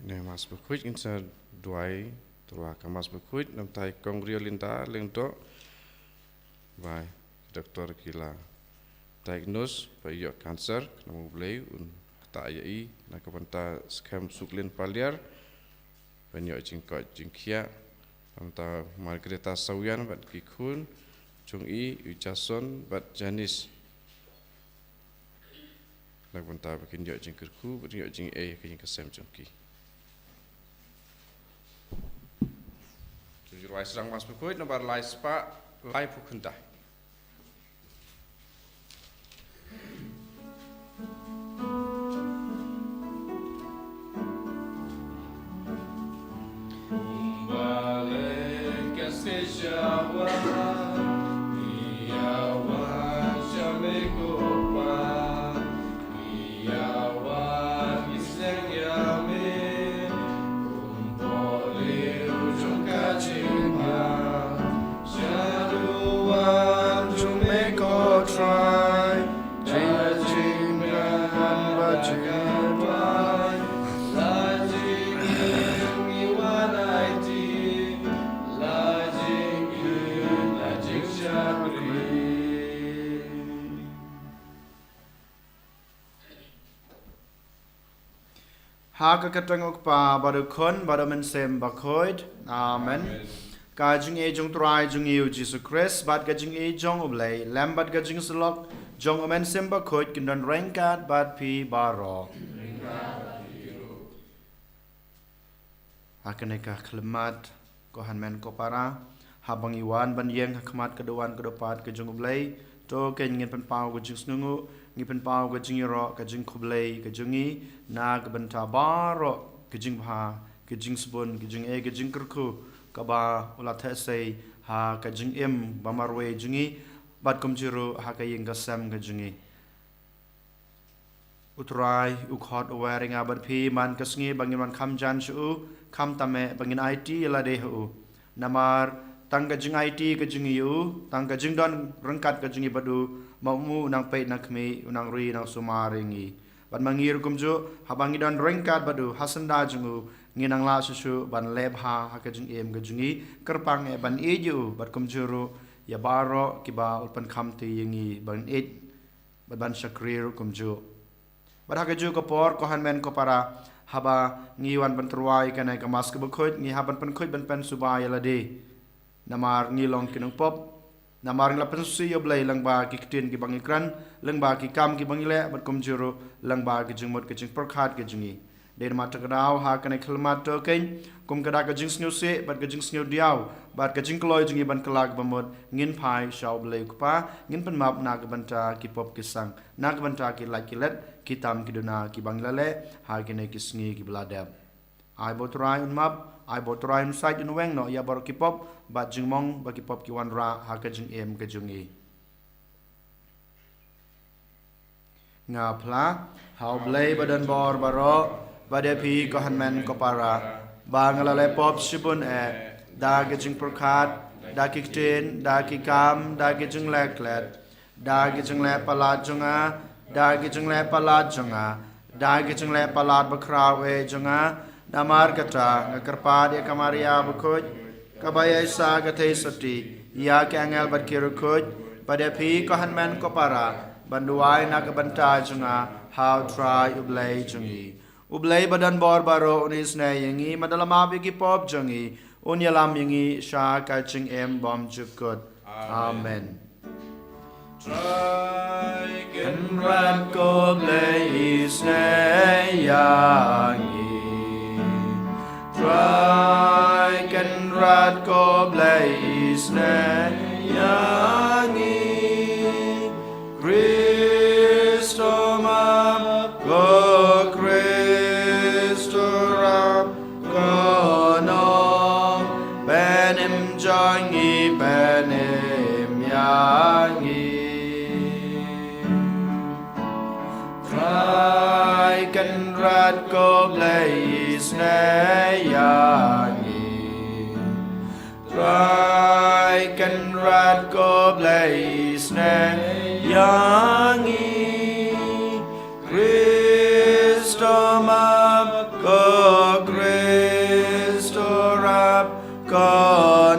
ne mas berkuit insa duai tua kamas berkuit nam tai kongrio linta lento vai doktor kila diagnose payo cancer namu blei un kata ai na kapanta scam suklin paliar panyo jingko jingkia anta Margareta Sawian bat kikun chung i ujason bat janis nak banta bakin yo jing kerku yo jing kin kesem jongki jujur wais rang mas berkuit nomor lai spa lai pukunda Haka katangok pa barukon baramen sem bakoid. Amen. Kajing e jong try jong yu Jesus Christ bat kajing e jong oblay lambat kajing selok jong omen sem bakoid kindan rengkat bat pi baro. Hakaneka klemat kohan men kopara habang iwan ban yeng hakmat keduan kedopat kajing oblay to ken ngin pen pau kajing snungu ngipen pau kajing ro kajing koblay kajingi na kabanta baro kajing bha kajing sabun kajing kerku kaba ulat hesay ha kajing bamarwe jungi bat kumjiru ha kaying kasam kajingi utrai ukhot wearing abat pi man kasngi bangin man kam jan shu kam tame bangin IT lade hu namar tang kajing IT kajingi yu tang kajing don rengkat kajingi badu mamu nang pait nak mi unang ri nang sumaringi ban mangir kumju habangi don rengkat badu hasanda jungu nginang la susu ban lebha hakajing gajungi kerpang e ban eju bat kumjuru ya baro kiba ulpan khamti yingi ban ban shakrir kumju bat hakaju kopor kohan men kopara haba ngiwan ban terwai kanai kamas ke bekhut ngi haban pen khut ban pen subaya lade namar ngilong kinung pop namar ngla pensi yo blai langba ki ktin ki bangikran langba ki kam ki bangile bat kumjuru langba ki jingmot ki jing perkhat ki jungi der mata kadau ha kanai khelmat to ken kum kada ka jing snyu se bat ka jing snyu diaw bat ka jing kloi jungi ban kelak bamot ngin phai shaw blai kupa ngin pen map na ka banta ki pop ki sang na ka banta ki lakilet ki tam ki dona ki banglale ha kanai ki sngi ki bladap ai botrai un map ai botrai un site un weng no ya bar ki pop bat jing mong ba ki pop ki wan ra ha ka jing ka jungi nga phla how blai badan bor baro Badepi kohanmen kopara bangalale pop shibun da gijing perkat da kiktin da kikam da gijing leklet da gijing le palat junga da gijing le palat junga da gijing le palat bakrawe junga namar kata ngakarpad ya kamaria bukuj kabaya isa gatay sati ya ke angel bat kirukuj badepi kohanmen kopara banduai nakabanta junga how try ublay jungi Ublay badan bor baro unis na yangi madalamabi ki pop jangi unyalam yangi sha kaching bom jukut. Amen. Try can rat ko blaze na yangi. Try can rat ko blaze na yangi. Christo ma go Jangi benim yangi Try can rat go blaze na yangi Try can rat go blaze na yangi Christo ma go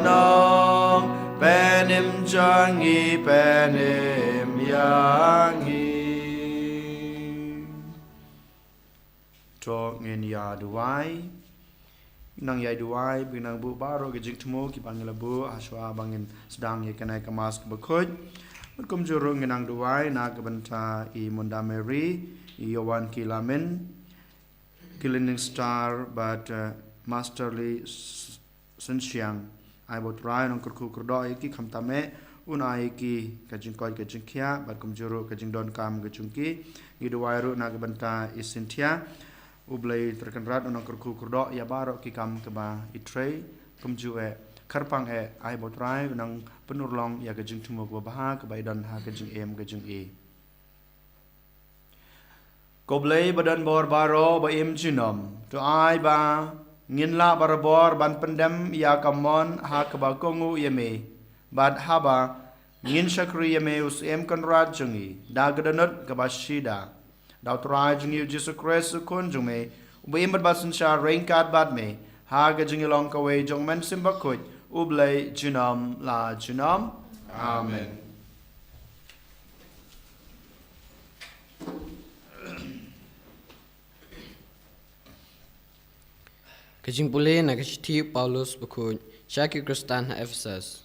nong penim jangi penim yangi to ngin ya duai nang yai duai binang bu baro ke jing temu ki pangila bu aswa bangin sedang ye kenai kemas ke bekoj berkum juru nginang duai na ke benta I Munda Mary I Yowan Kilamin Kilining Star but Masterly Sensiang ai bot rai nong kurku kurdo ki khamtame un ai ki kajing koi kajing khia berkum juru kajing don kam kajungki ngi duai ru na ke benta isintia ublay terkenrat onong kurku kurdo ya baro ki kam keba itrei kumjue karpang ai botrai unang penurlong ya kejing tumo ko baha keba idan ha kejing em kejing e koblay badan bor baro ba em jinom to ai ba ngin la barbor ban pendem ya kamon ha keba kongu yeme bad haba ngin shakri yeme us em konrad jungi da gadanut keba shida Daut rai jungi Jesu Christ kun jung me ubi imbat basun sha rain kat bad me ha ga jungi long ka way jong men simba kuj ublay junam la junam amen Kajing puli na kashiti Paulus bukun Shaki Kristan na Ephesus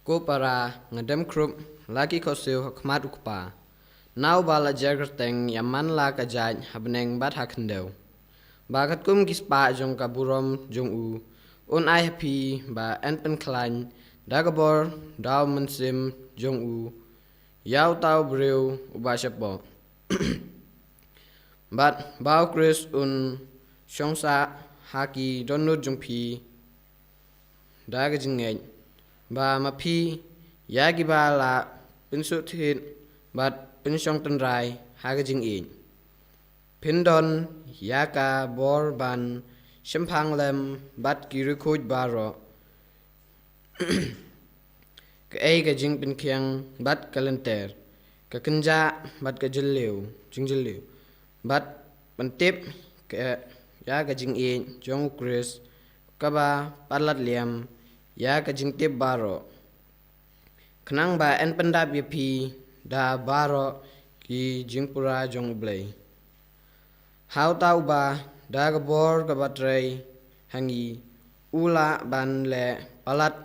ko para ngadem krup laki kosil hakmat ukpa Now bala jagerteng yaman la kajaj habneng bat hakendeu. Bakat kum kispa jong kaburom jong u. Un ai happy ba enpen klan dagabor daw mensim jong u. Yau tau breu uba shapo. Bat bau Chris un shongsa haki donut jong pi dagajingeng. Ba mapi yagi ba la pinsut hit bat Pensyong tenrai haga jing in. Pindon yaka bor ban shempang lem bat kirikuj baro. Ke ga jing penkiang bat kalenter. Ke kenja bat ke jeliu jing jeliu. Bat pentip ke yaga jing in jong Chris kaba palat liam yaga jing tip baro. Kenang ba en pendap yapi da baro ki jingpura jong blay how tau ba da gabor gabatray hangi ula ban le palat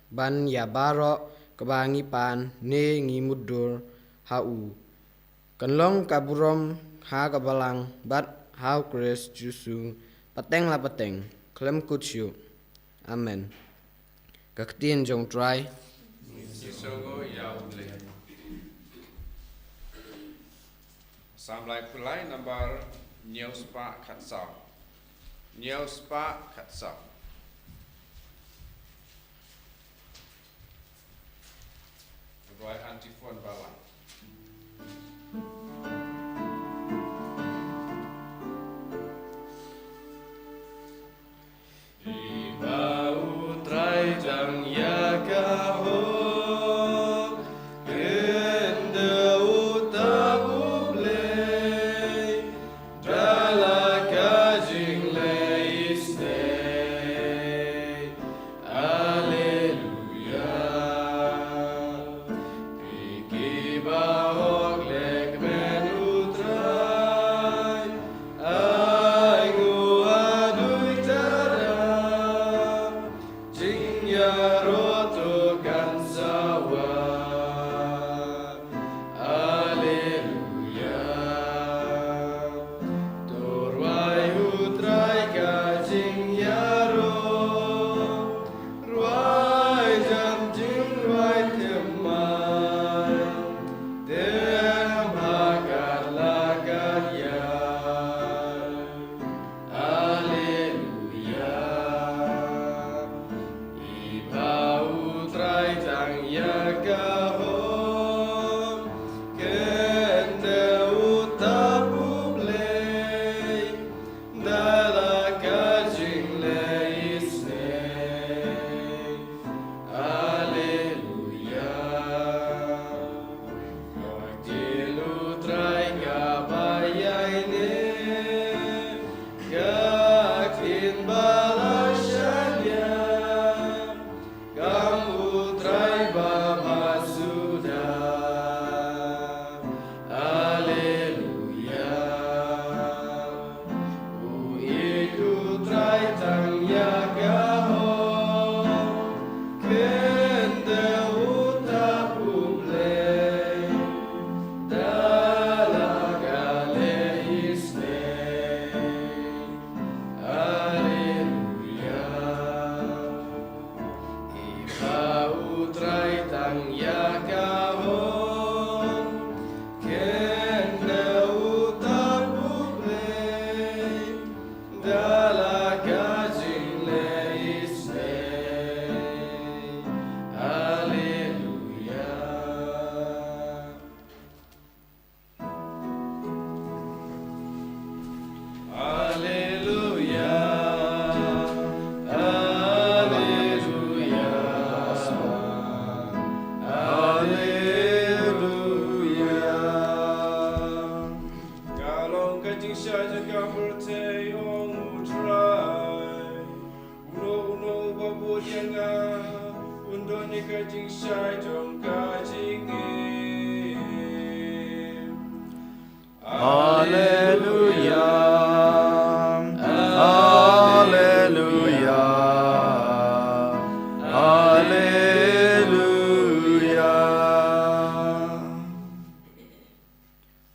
ban ya baro kabangi pan ne ngi mudur hau kanlong kaburom ha kabalang bat how Chris jusu pateng la pateng klem kutsyu amen kaktin jong try Isogo ya ublay Samlai pulai number Nyospa Katsau. Nyospa Katsau. Buat antifon bawah.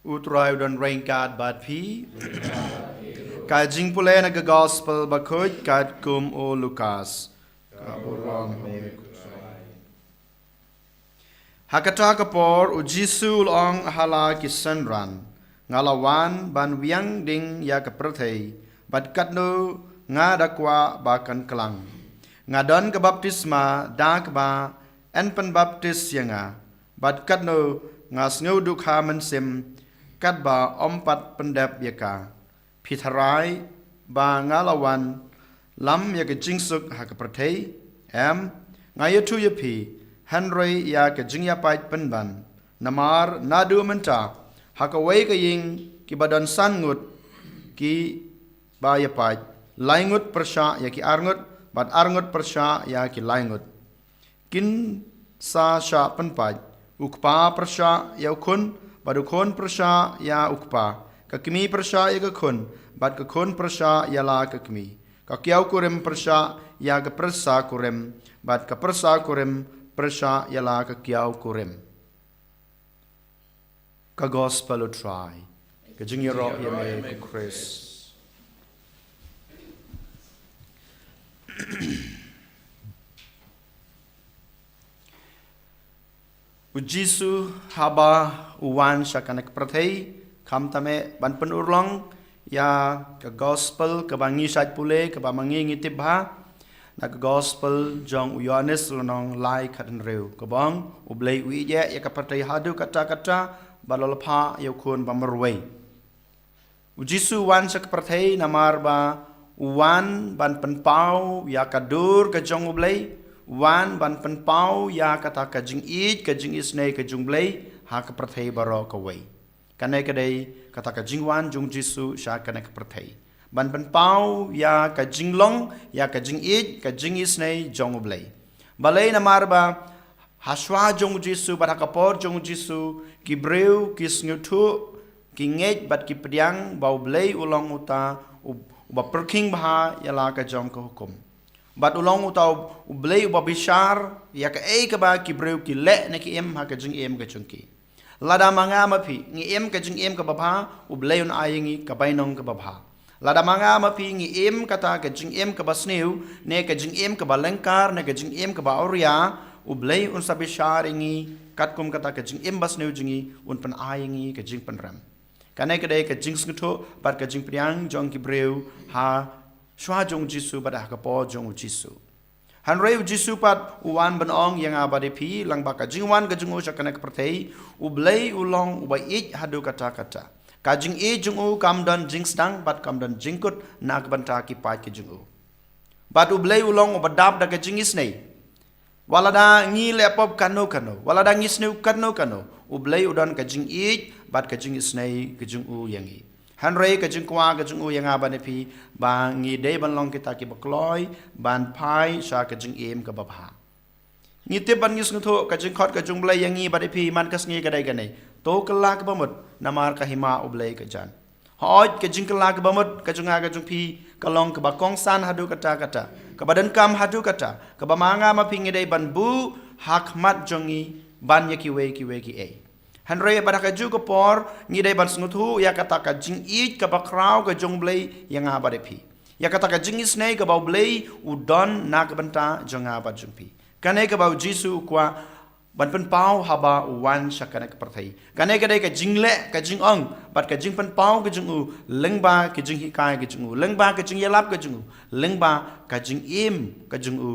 Utrai dan raingkat bat pi. Kajing pula naga gospel bakut kat kum o Lukas. Kaburang Hakata kapor u Jisu long hala kisanran. Ngalawan ban wiang ding ya keperthei. Bat katno nga dakwa bakan kelang. Ngadon ke baptisma dak ba en pen baptis yanga. Bat katno ngas ngau dukha mensim. Kat ba ompat pendap yaka. Pitharai ba ngalawan lam yaka jingsuk hakaperthei. Ngayatu yapi. Henry ya ke jingya pait penban. Namar nadu menta. Hakawai ke ying ki badan sangut ki baya pait. Laingut persya ya ki arngut. Bad arngut persya ya ki laingut. Kin sa sya penpait. Ukpa persya ya ukun. Bad ukun persya ya ukpa. Kakimi persya ya kakun. Bad kakun persya ya la kakimi. Kakiau kurim persya ya ke persa kurim. Bad ke persa kurim persya ya la kakiau kurim. Ka gospel utrai. Ka jingyaro ya me Chris. Ujisu haba uwan syakanek perthei kam tame ban penurlong ya ka gospel ka bangi sat pule ka bamangi ngitibha na ka gospel jong Yohanes lonong lai khaten reu ka bang ublei uije ya ka perthei hadu kata-kata balolpha ya kun bamerwei Ujisu wan sak perthei namar ba uwan ban penpau ya kadur ka jong ublei wan ban penpau ya kata ka jing isne ka jung blei ha ka perthei baro ka wei kanai kadai kata ka jing wan jung Jisu sha kanai ka perthei ban penpau ya ka jing long ya ka jing ka jing isne jong ublei balai namar ba haswa jong Jisu ba ka por jong Jisu ki breu ki sngutu ki nget bat ki pediang bau blei ulong uta uba perking bah ya la ka jong ka hukum bat ulong utau ublei uba bishar ya ka ka ba ki breu ki le na ki ha ka jing ka chungki lada manga mapi ngi ka jing ka babha ublei un ayingi ka bainong ka babha lada manga mapi ngi kata ka jing ka basneu ne ka jing ka balengkar ne ka jing ka ba auria ublei un sabishar ingi katkum kata ka jing basneu jingi un pan ayingi ka jing pan ram kanai kadai ka jing snguto bat ka jing priang jong ki breu ha shwa jong Jisu bat ka po jong Jisu hanrei Jisu pat uwan ban ong yang abade pi lang ba ka jing wan ka jing usha kanai ka perthei ublei ulong ubai hadu kata-kata ka jing jung kam don jing stang bat kam don jingkut nak banta ki pat ki jung bat ublei ulong ubadap da ka jing isnei walada ngi lepop kano walada ngi sneu kano ublei udon ka jing bat ka jing isnei ka jing yangi hanrei ka jing kwa ka jing yang abane pi ba ngi dei ban long kita ki bakloi ban pai sha ka jing ka babha ngi te ban ngi snutho ka jing khot ka jung blai yangi bade pi man kas ngi ka dai ganai to kala ka bamut namar ka hima ublei ka jan hoj ka jing kala ka bamut ka jung pi ka long ka ba kong san hadu kata ka badan kam hadu kata ka ba manga ma pi ngi dei ban bu hakmat jongi ban yaki we ki e hanrei pada ka ju ko por ngi dei ban snuthu ya kata ka jing ka ba krau ka jong blei yang abade pi ya kata ka jing isnei ka ba blei udon nak banta jong aba jung pi kanai ka ba Jisu kwa ban pen pau haba wan syakana ke perthai kane kadai ka jingle ka jing ong bat ka jing pen pau ka jing u lengba ka jing hikai ka jing u lengba ka jing yalap ka jing u lengba ka jing im ka jing u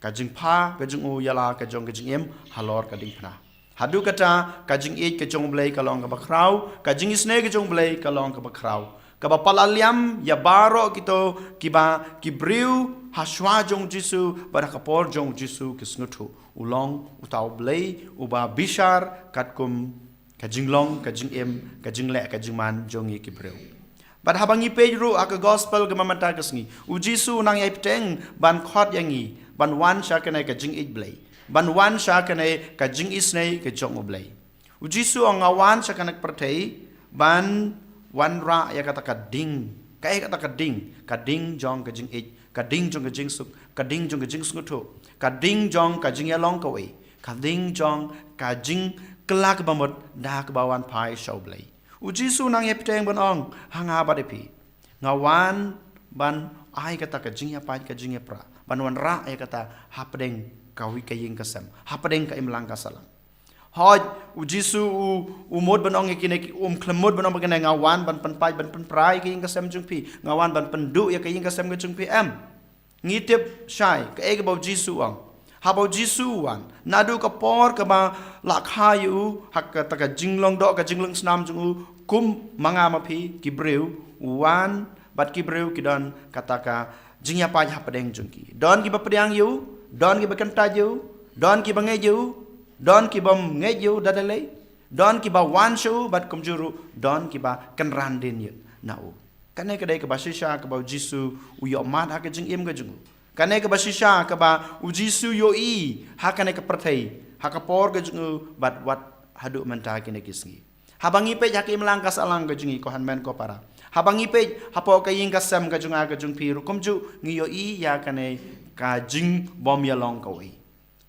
ka jing pha ka jing u yala ka jong ka jing im halor ka ding phna hadu kata ka jing e ka jong blai ka long ka bakrau ka jing isne ka jong blai ka long ka bakrau ka ba palaliam ya baro kito kiba kibriu haswa jong jisu bara kapor jong jisu kisnutu ulong utau blai uba bishar katkum kajinglong kajing em kajingle kajingman jongi kibreu bad habangi pejru aka gospel ke mamata kesngi u jisu nang yai peteng ban khot yangi ban wan syakane kajing it blai ban wan syakane kajing isnei kajong blai u jisu ngawan syakane pertei ban wan ra ya kata kading kai kata kading jong kajing it kading jong kajing suk kading jong kajing sngutu kading jong kajing yalong kawe kading jong kajing kelak bamot dak bawan pai shaublai uji su nang yepteng ban ong hanga badepi ngawan ban ai kata kajing ya pai kajing ya pra ban wan ra ya kata hapdeng kawi kaying kasam hapdeng ka imlang kasalang hoj uji su umod ban ong yakine klemod ban ong bagana ngawan ban pen pai ban pen prai kaying kasam jungpi ngawan ban pendu ya kaying kasam jungpi am ngitip syai ke ege bau jisu ang habau jisu wan nadu ka por ka ba lakhayu hak ka taka jinglong do ka jinglong snam jungu kum manga mapi kibreu wan bat kibreu kidan kataka jingya pa hapadeng jungki don ki ba pedang yu don ki ba kanta yu don ki ba nge yu don ki ba nge yu dadale don ki ba wan shu bat kumjuru don ki ba kenrandin yu nau kane kadai ka basisha ka ba jisu uyo mat ha ka jing im ka jungu kane ka basisha ka ba u jisu yo i ha kane ka perthai ha ka por ka jungu bat wat hadu menta kine kisngi habangi pe ha ka imlang ka salang ka jungi ko hanmen ko para habangi pe ha po ka yin ka sam ka junga ka jung piru kumju ngi yo i ya kane ka jing bom ya long ka we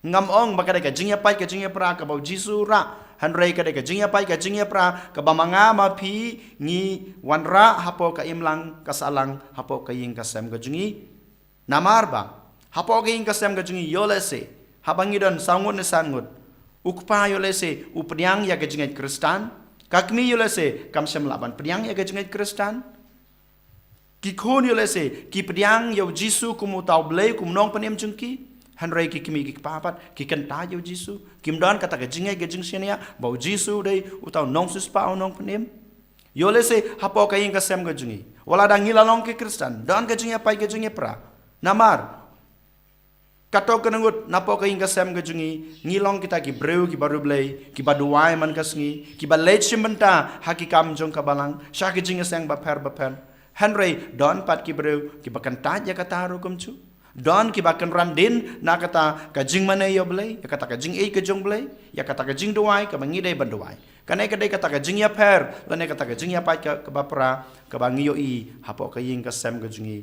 ngam ong bakada ka jing ya pai ka jing ya pra ka ba jisu ra hanrei ka de ka jingya pai ka jingya pra ka bamanga ma phi ngi wanra hapo ka imlang ka salang hapo ka yin ka sem ka jungi namar ba hapo ka yin ka sem ka jungi yolese habangi don sangut ne sangut ukpa yolese upnyang ya ka jingai kristan kakmi yolese kam sem laban pnyang ya ka jingai kristan ki khon yolese ki pnyang yo jisu kum utau blai kum nong panem jungki hanrei ki kimi ki papat ki kanta yo jisu kim don kata ka jingai ge jing senia bau jisu dei utau nong sus pa nong panem yole se hapo ka yin ka sem ga jungi wala dang ngila long ke kristan don ka jingai pai ka jingai pra namar kato kenangut napo ka yin ka sem ga jungi ngilong kita ki breu ki baru blai ki baduai man kasngi ki balej simbenta hakikam jong ka balang sha ki jingai sang ba per hanrei don pat ki breu ki bakanta ya kata ru kumchu don ki bakan randin na kata ka jing mane yo blai ya kata ka jing e ka jong blai ya kata ka jing duai ka bangi dei banduai kanai ka dei kata ka jing ya per lane kata ka jing ya pai ka bapra ka bangi yo i hapo ka yin ka sem ka jingi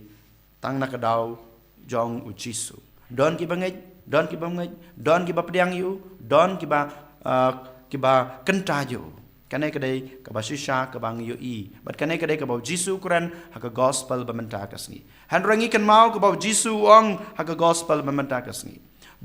tang na ka dau jong u jisu don ki bangai don ki bangai don ki ba pediang yu don ki ba kenta yu kanai ka dei ka basisha ka bangi yo i but kanai ka dei ka bau jisu kuran ha ka gospel bamenta kasni hanrangi kan mau ka bau jisu ong ha ka gospel bamenta kasni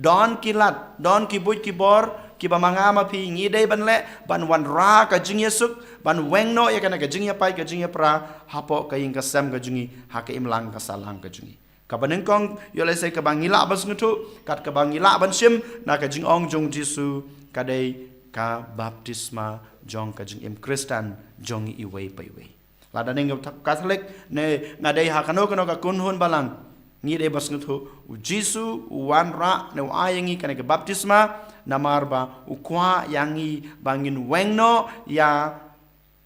don kilat don ki buj ki bor ki ba manga ma phi ngi dei ban le ban wan ra ka jing yesuk ban weng no ya kana ka jing ya pai ka jing ya pra hapo ka ing ka sam ka jingi ha ka imlang ka salang ka jingi ka baneng kong yo le se ka bangila bas ngutu kat ka bangila ban sim na ka jing ong jong jisu ka dei ka baptisma jong ka jing im kristan jong i wei pai wei lada ning katolik ne ngadai ha kano ka kunhun balang ngi de bas ngutu u jisu wan ra ne ayangi kana ka baptisma namar ba u kwa yangi bangin wengno ya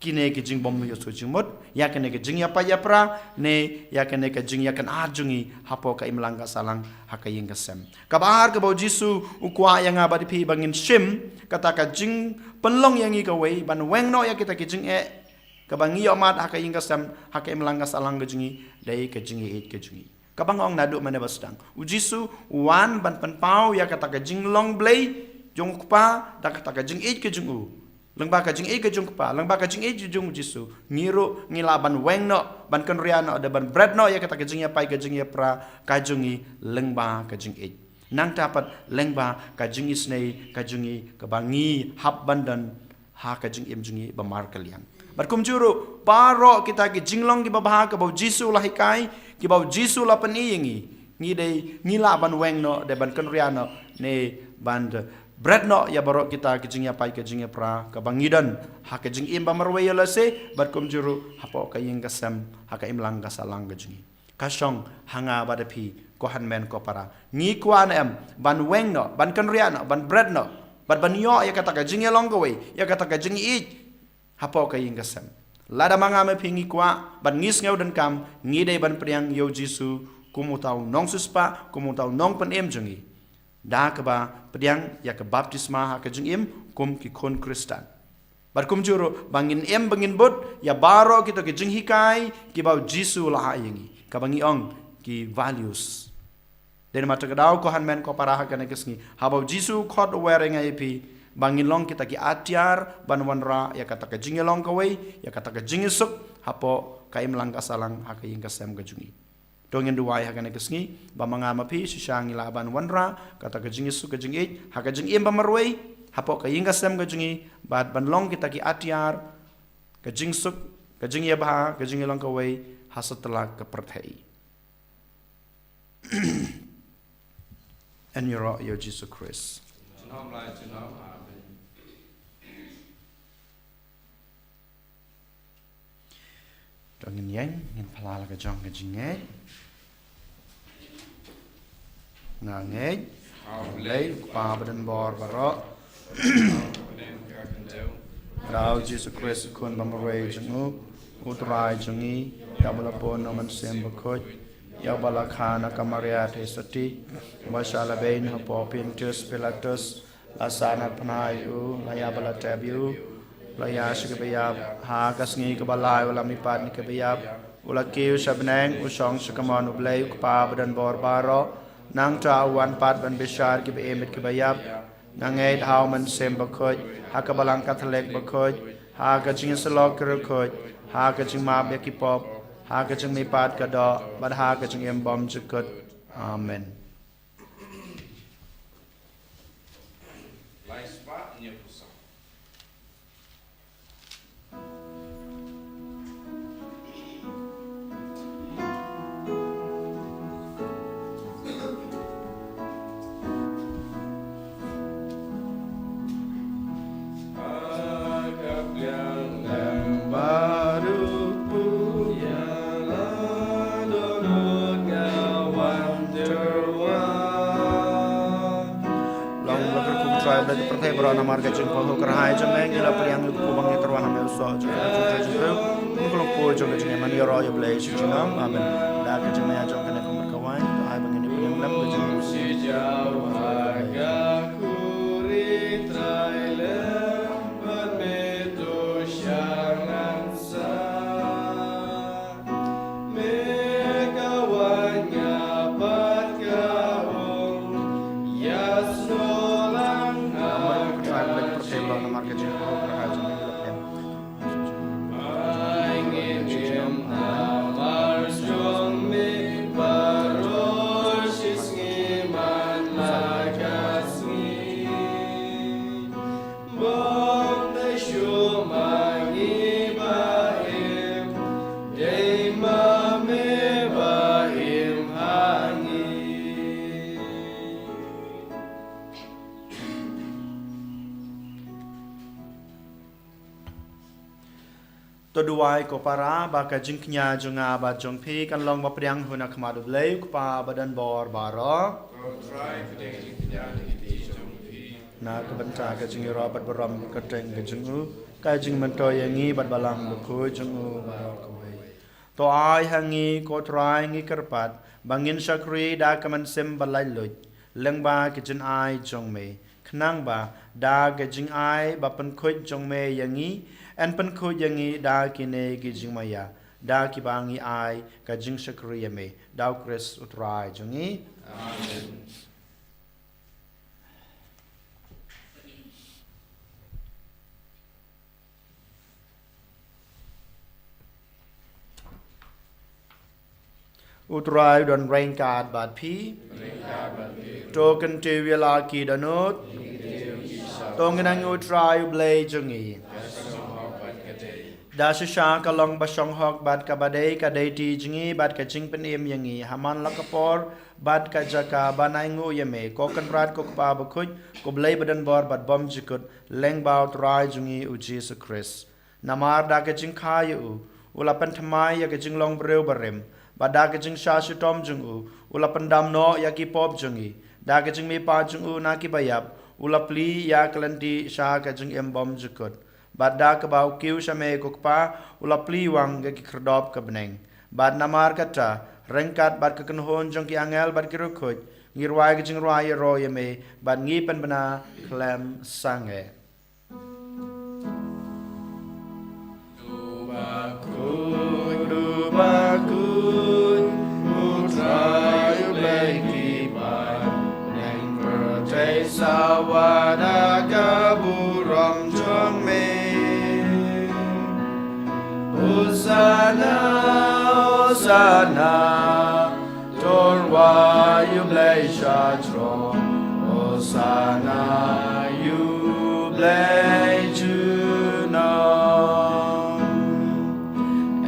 kine ke jing bom yo so jingmot ya kene ke jing ya pa ya pra ne ya kene ke jing ya kan ajungi hapo ka imlang ka salang ha ka ying ka sem ka bahar ka bau jisu u kwa yang abadi pi bangin shim kata ka jing penlong yang i ka wei ban wengno ya kita ke jing e ka bangi yo mat ha ka ying ka sem ha ka imlang ka salang ka jingi dai ka jingi e ka jingi ka bangong nadu mana basdang u jisu wan ban pen pau ya kata ka jing long blai jong pa da kata ka jing e ka jing u lengba ka jing e ka jung pa lengba ka jing e jung jisu ngiru ngilaban weng no ban kan riano ada ban bread no ya kata ka jing ya pai ka jing ya pra ka jungi lengba ka jing e nang dapat lengba ka jing isnei ka jungi ka bangi hab bandan ha ka jing im jungi bamar kaliang barkum juru paro kita ki jinglong ki babha ka bau jisu lah hikai ki bau jisu la pan ingi ngi dei ngi la ban weng no de ban kan riano ne band bread no ya barok kita ke jing ya pai ke jing ya pra ka bangidan ha ke jing im bamarwe ya lase barkum juru hapo ka ying kasam ha ka imlang ka salang ke jing kasong hanga badapi ko hanmen ko para ngi kwan em ban weng no ban kan riano ban bread no ban yo ya kata ka jing ya long ko we ya kata ka jing i hapo ka ying kasam lada manga me pingi kwa ban ngis ngau dan kam ngi dei ban priang yo jisu kumutau nong suspa kumutau nong pan em jungi da ka ba priang ya ka baptisma ha ka jing im kum ki kon kristan bar kum juro bangin em bangin bot ya baro kita ke jing hikai ki bau jisu la yingi ka bangi ong ki values den mata ka daw ko han men ko para ha ka ne kisngi ha bau jisu khot wearing ip bangin long kita ki atiar ban wanra ya kata ka jing long ka wei ya kata ka jing suk hapo ka im lang ka salang ha ka ying ka sem ka jungi dongin duwai hakane kesngi ba mangama pi sisangi laban wanra kata ka jingi su ka jingi ha ka jingi ba marwei hapo ka yinga sem ka jingi bad ban long kita ki atiar ka jing suk ka jingi ba ka jingi long ka wei hasatla ka perthei en yoro yo Jesus Christ dongin yang ngin phalala ka jong ka jingi nangej lấy qua bên bò và rõ đạo Jesus Christ kun bamare jungu utrai jungi ya balapon no man sem bakoj ya balakana kamaria te sati masala bein hapo pintus pilatus lasana panayu laya balatabiu laya sikabiyab ha kasngi kabalai wala mipat ni kabiyab ula kiu sabneng usong sakaman ublay pa badan bor baro nang wan pat ban bishar ki emit ki bayab nang eid how man sem bakoj ha ka balang kathalek bakoj ha ka jing salok krokoj ha ka jing ma be ki pop ha ka jing mi pat ka do bad ha ka jing em bom jukot amen pertai berana marga jengkol ho kerhai jemeng ila priang yu kubang ya terwah me uso jengkol jengkol mungkin po jengkol jengkol man yoro ya blay jengkol amen da ka jengkol ya jengkol ne kumar kawan ai bangini priang lam ka jengkol si jawaga kuri traile bat me to shangan sa me kawanya bat kaung yaso Toduai ko para baka jingknya junga ba jongpi kan long ba priang huna khamadu blei pa badan bor baro na ka banta ka jingi ro bat baram ka teng ka jingu ka jing man to yangi bat balang ko jingu ba ko wei to ai hangi ko trai ngi karpat bangin sakri da ka man sem balai loj leng ba ki jin ai jong me khnang ba da ka jing ai ba pan khoj jong me yangi en pen ko yangi da kine ki jingmaya da ki bangi ai ka jing sakriya me da Chris utrai jungi amen utrai don rain card bad pi token te wila ki danut tong nang utrai blay jungi da sha ka long ba shong hok bat ka badai ka dai ti jingi bat ka jing pen em yangi haman lakapor bat ka jaka banai ngu yame ko kan rat ko pa ba khuj ko blay badan bor bat bom jikut leng bao trai jungi u Jesus Christ namar da ka jing kha yu ula pan thamai ya ka jing long breu barem ba da ka jing sha shu tom jung u ula pan dam no ya ki pop jungi da ka jing mi pa jung u na ki bayap ula pli ya kalanti sha ka jing em bom jikut bad da ka bau kiu shame kukpa ula pli wang ga ki krdop ka bneng bad namar kata rengkat bad ka kanhon jong ki angel bad ki rukhoj ngirwai ki jingwai ro yeme bad ngi pen bana klem sange Dubakun utrai bleki pai neng pertai sawada kaburam jong me Hosanna, Hosanna, Torwa you blaze tron. Hosanna, you blaze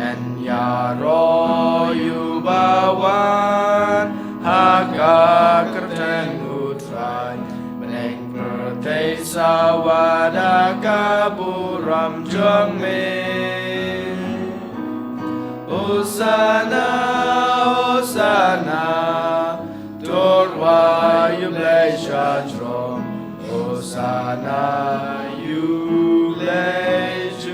and Yaro you bawan haka kerten utrai beneng pertai sawada kaburam jong me Hosanna, Hosanna, Torwa you blaze tron. Hosanna, you blaze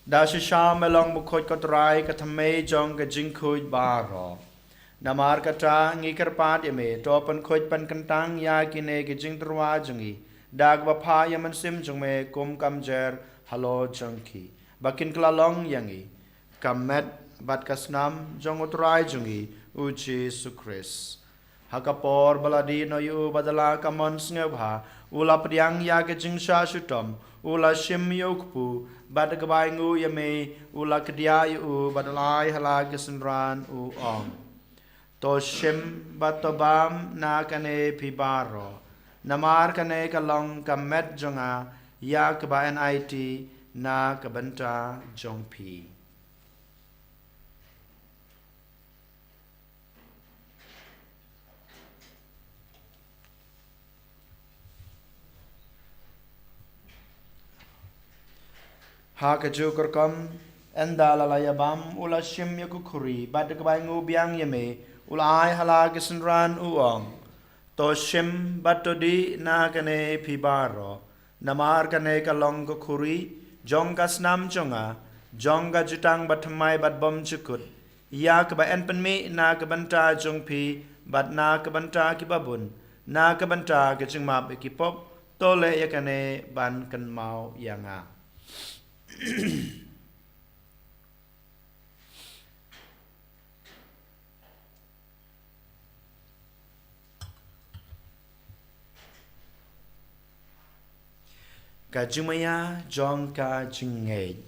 Da sham melong bukhoj kotrai kathame jong ka jingkhoj baro. Namar kata ngikar pat yame topan khoj pan kantang ya kine ke jing terwa jungi. Dag bapa yaman sim jung me kum kam jer halo jungki bakin klalong yangi kamet bat kasnam jong utrai jungi u Jesus Christ hakapor baladi no yu badala kamon sngebha ula priang ya ke jingsha shutom ula shim yokpu bad gabai ngu yame ula kdia yu badalai hala kesenran u ong to shim batobam na kane pibaro Namar kane kalong kamet jonga ya kaba NIT na kabanta jong pi. Ha kajukur kam enda lalaya bam ula shim yakukuri bad kabay ngu biang yame ula ay halagisan uong. To shim batodi na kane pibaro namar kane kalong ko kuri jong kasnam jonga jonga jutang batmai bat bom chukut yak ba en penmi na kabanta jong pi bat na kabanta ki babun na kabanta ke jingmap ki pop tole yakane ban kan mau yanga Kajumaya jong ka jingay.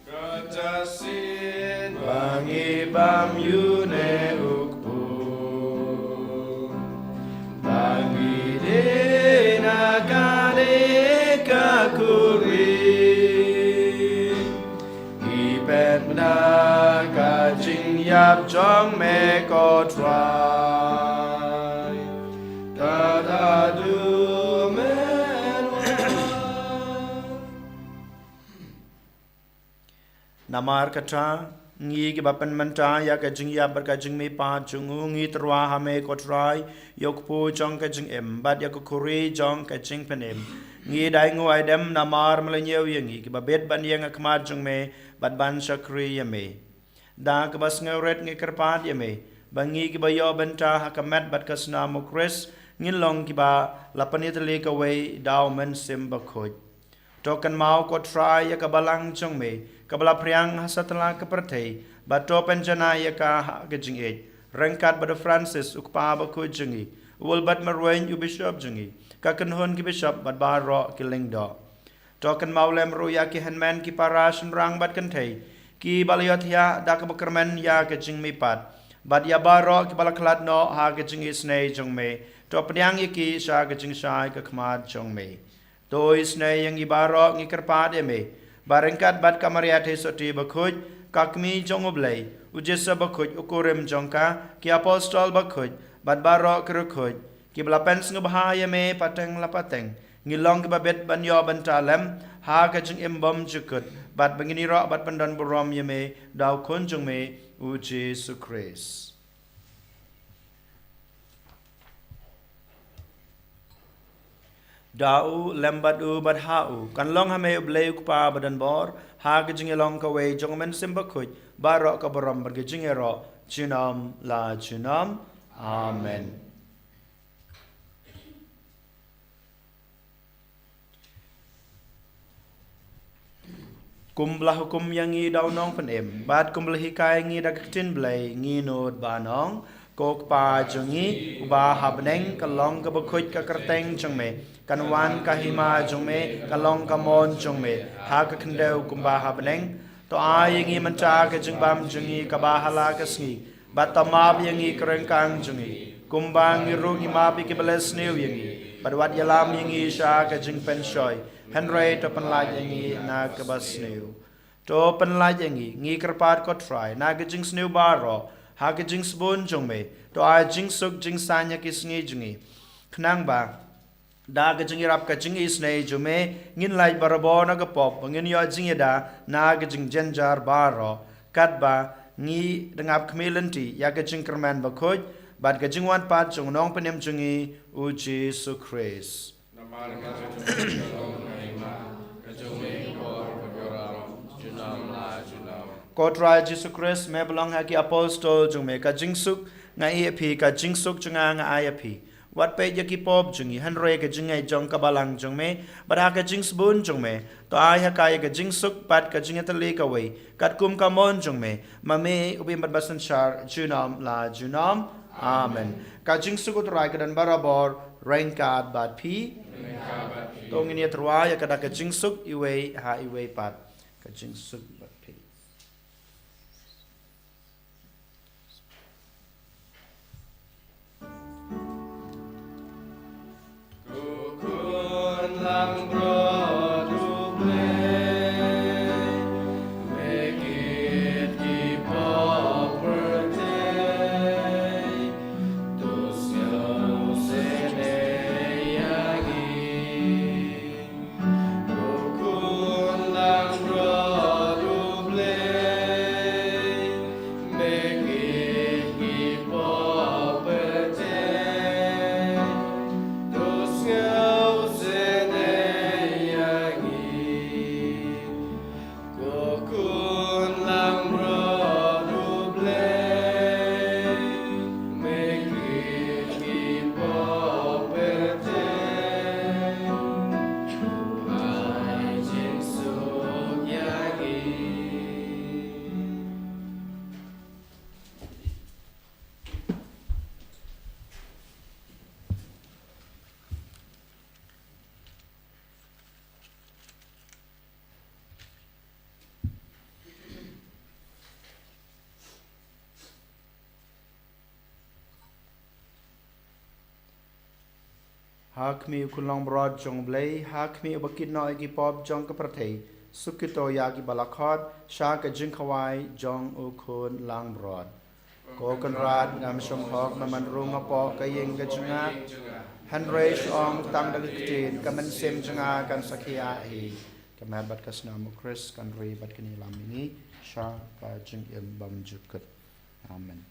Katasin bangibam yune ukpu bangide nakade kakuri ipet na kajing yap jong me ko try tadadu Namar kata ngi ke bapan manta ya ka jing ya bar ka jing me pa chungu ngi terwa hame kotrai yok pu jong ka jing em bat ya ko kuri jong ka jing penem ngi dai ngu ai dem namar mlenyew yangi ke babet ban yang akmar jong me bat ban shakri yame da ka bas ngawret ngi karpat yame bangi ke bayo banta hakamat bat ka snam kris ngin long ki ba lapanit le ka we daw men sim ba khoj tokan mau kotrai ya ka balang jong me kabala priang hasatla kapertei bato penjana ya ka gajing ej rengkat bada Francis ukpa ba ko jingi wol bat marwen u bishop jingi ka kanhon ki bishop bat ba ro ki lingdo Token maulem ru ya ki henman ki parasun rang bat kan thei. Ki balayot ya da ka bakerman ya ka jing mi pat. Bat ya baro ki balaklat no ha ka jing isnei jong me. To penyang ki sha ka jing shai ka khmat jong me. To isnei yang ibaro ngi kerpat ya me. Barengkat bat kamariat he soti bakhuj kakmi jong oblei. Ujesa bakhuj ukurim jongka ki apostol bakhuj bat baro kerukhuj. Ki belapens ngabahaya me pateng lapateng. Ngilong ki babet banyo bantalem ha ka jing imbom jukut. Bat bangini ro bat pandan burom ya me daw kun jong me u Jesu Christ. Dau lembat u bat hau kan long hame ublei pa badan bor ha ka jing long ka we jong men simba khuj baro ka borom bar ka jing ro chinam la chinam amen. Kumlah hukum yang ngi daw nong penem bat kumlah hikai ngi dak tin blai ngi nod ba nong kok pa jongi ba habneng kalong ka bakhuj ka kerteng jong me kan wan ka hima jong me kalong ka mon jong me ha ka khendeu kum ba habneng to ai ngi mancha ka jing bam jongi ka ba hala ka sngi bat tamab yang ngi kreng kang jongi kum ba ngi ru ngi ma bi ki beles new yang ngi bat wat yalam yang ngi sha ka jing pen shoy Henry to penlaj yangi na kabas new. To penlaj yangi ngi kerpat ko try na ka jing snew baro ha ka jing spoon jong me to a jing suk jing sanya kis ngi jungi. Knang ba da ka jing rap ka jing is nei jume ngin lai barabo na ka pop ngin yo jing da na ka jing jenjar baro kat ba ngi dengap kmelenti ya ka jing kerman ba khoj bat ka jing wan pat jong nong penem jungi u Jesu Christ. Kotra Jesu Christ me belong haki apostol jung me ka jingsuk nga IAP ka jingsuk junga nga IAP wat pe yaki pop jungi hanre ka jingai jong ka balang jung me bara ka jings bun jung me to ai ha ka ka jingsuk pat ka jingatali ka we kat kum ka mon jung me ma me ubi bat basan shar junam la junam amen ka jingsuk utrai ka dan barabor rengkat bat pi tong ini terwaya kada ka jingsuk iwe ha iwe pat ka jingsuk bat pi. Hakmi kulong broad jong blay hakmi ubakid no igi pop jong ka pratay sukito yagi balakot sha ka jinkawai jong ukun lang broad ko kan rad ngam shom hok naman runga po kayeng ka junga hanray shong tang dagkitin kaman sim junga kan sakya hi kamad bat kasna mo Chris kan ri bat kini lamini sha ka jing im bam jukut amen.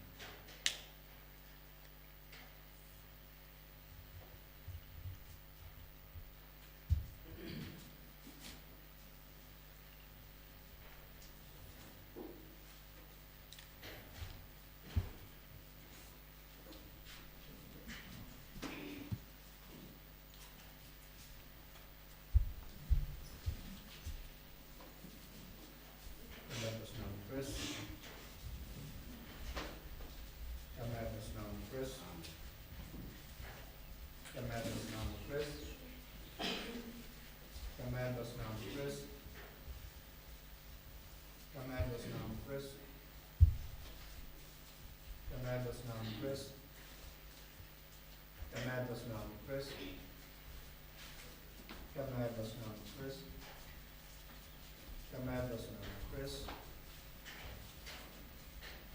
Basnam Chris. Kamed Basnam Chris. Kamed Basnam Chris. Kamed Basnam Chris.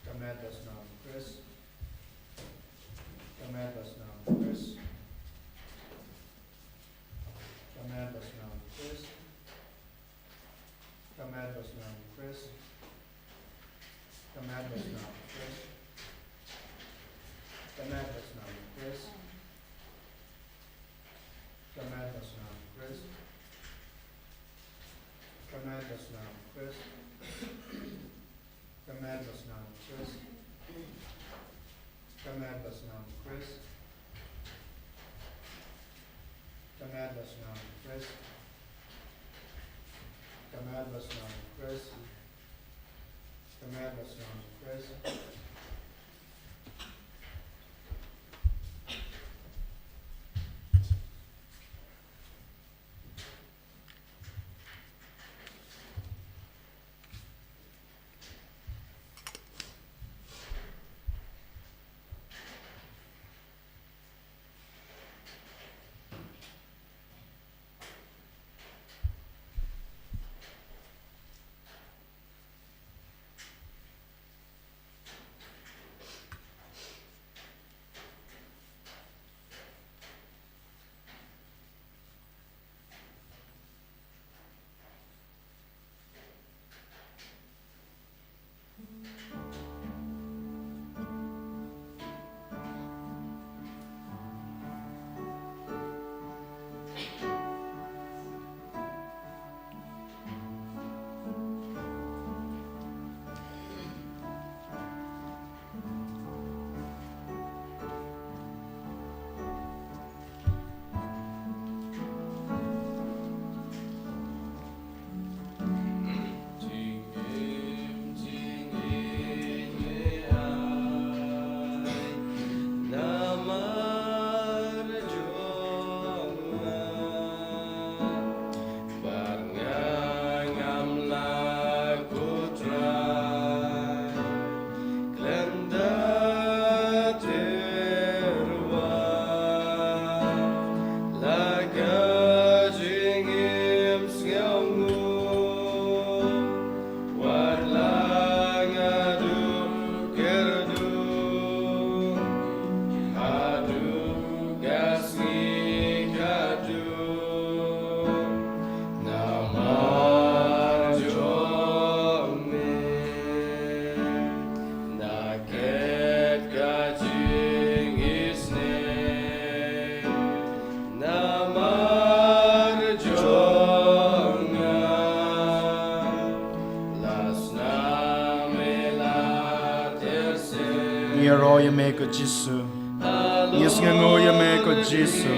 Kamed Basnam Chris. Kamed Basnam Chris. Kamed Basnam Chris. Kamed Basnam Chris. Kamed Basnam Chris. Kamed Basnam Chris. Kamed Basnam Chris. Kamed Basnam Chris. Kamed Basnam Chris. Kamed Basnam Chris. Kamed Basnam Chris. Kamed Basnam Chris. Kamed Basnam Chris. Ko Jisu, yes ngamoya me ko Jisu,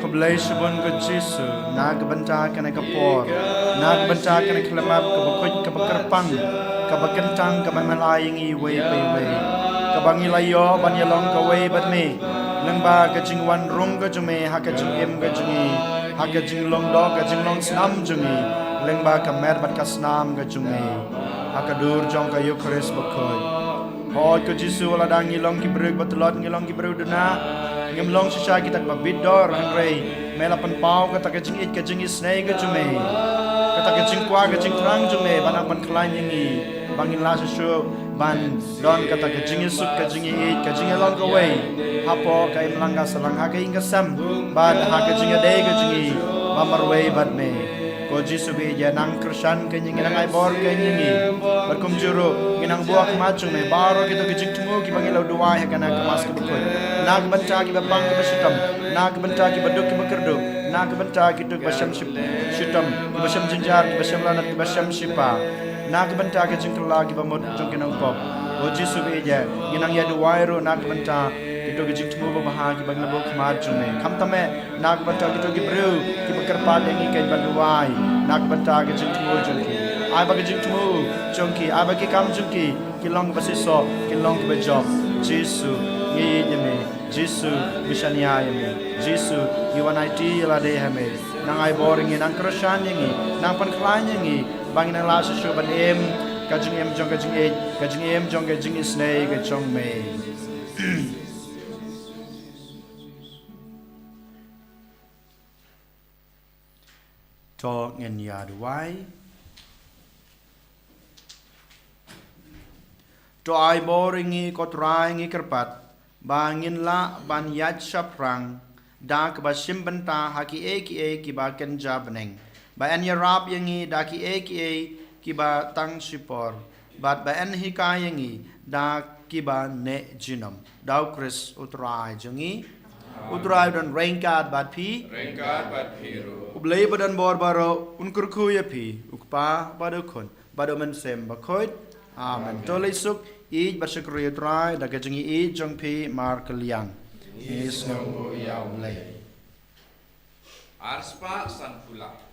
kobleshabon ko Jisu, nagbanta ka na kapor, nagbanta ka na kalamab kabakot kabakarpang, kabakantang kabamalayang iway payway, kabangilayo banyalong kaway bat me, langba ka jingwan rung ka jume, haka jingim ka jungi, haka jinglong do ka jinglong snam jungi, langba ka merbat ka snam ka jungi, haka dur jong ka Eucharist bakoy. Hod ko Jisu wala dang ngilong kibrug batulot ngilong kibrug duna ngimlong siya kita magbidor hangray melapan pau kata kajing it kajing isnay kajume kata kajing kwa kajing terang jume banang ban klan yangi bangin la syo ban don kata kajing isuk kajing it kajing elong kaway hapo kay melangga salang hakai ingasam bad ha kajing ade kajing mamarway bad me ko Jisu be ya nang Krishan kanyang nang ay bor kanyang berkum juru nginang buak macung me baro kita kejik tumu ki bangilaw duway kana kamas ka bukod nag banta ki babang ki basitam nag banta ki baduk ki bakerdo nag banta ki tuk basam shitam ki basam jinjar ki basam lanat ki basam shipa nag banta ki jingkla ki bamod tung kinang pop ko Jisu be ya nginang ya duway ro nag banta kita kejik tumu babah ki bangilaw ki macung me kam tame nag banta ki tuk ki bru ki bakerpa dengi kan banduway nak banta ke jingtumu jungki ai ba ke jingtumu jungki ai ba ke kam jungki kilong basiso kilong ke bejo Jisu ye yeme Jisu mishania yeme Jisu yuanaiti la de hame nang ai boring nang Krishan yangi nang pan klan yangi bangin nang la shu ban em ka jing em jong ka jing e ka jing em jong ka jing isnei ka jong me To ngin ya duai. To ai boringi kotrai ngi kerpat. Bangin la ban yat shaprang. Da ke ba simbenta haki e ki ba kenja beneng. Ba en ya rap yangi da ki e ki ba tang sipor. Bat ba en hika yangi da ki ba ne jinom. Dau Chris utrai jangi. Utrai dan rengkat bat pi. Rengkat bat piru. Ublay badan bor baro unkurku ya pi. Ukpa bado kun. Bado mensem bakoit. Amen. Tolay suk. Ij bersyukur utrai da kejengi ij jong pi mar keliang. Yes ngau ya ublay. Arspa san pula.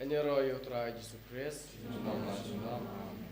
Enero yo tra Jesus Christ, nama Amen.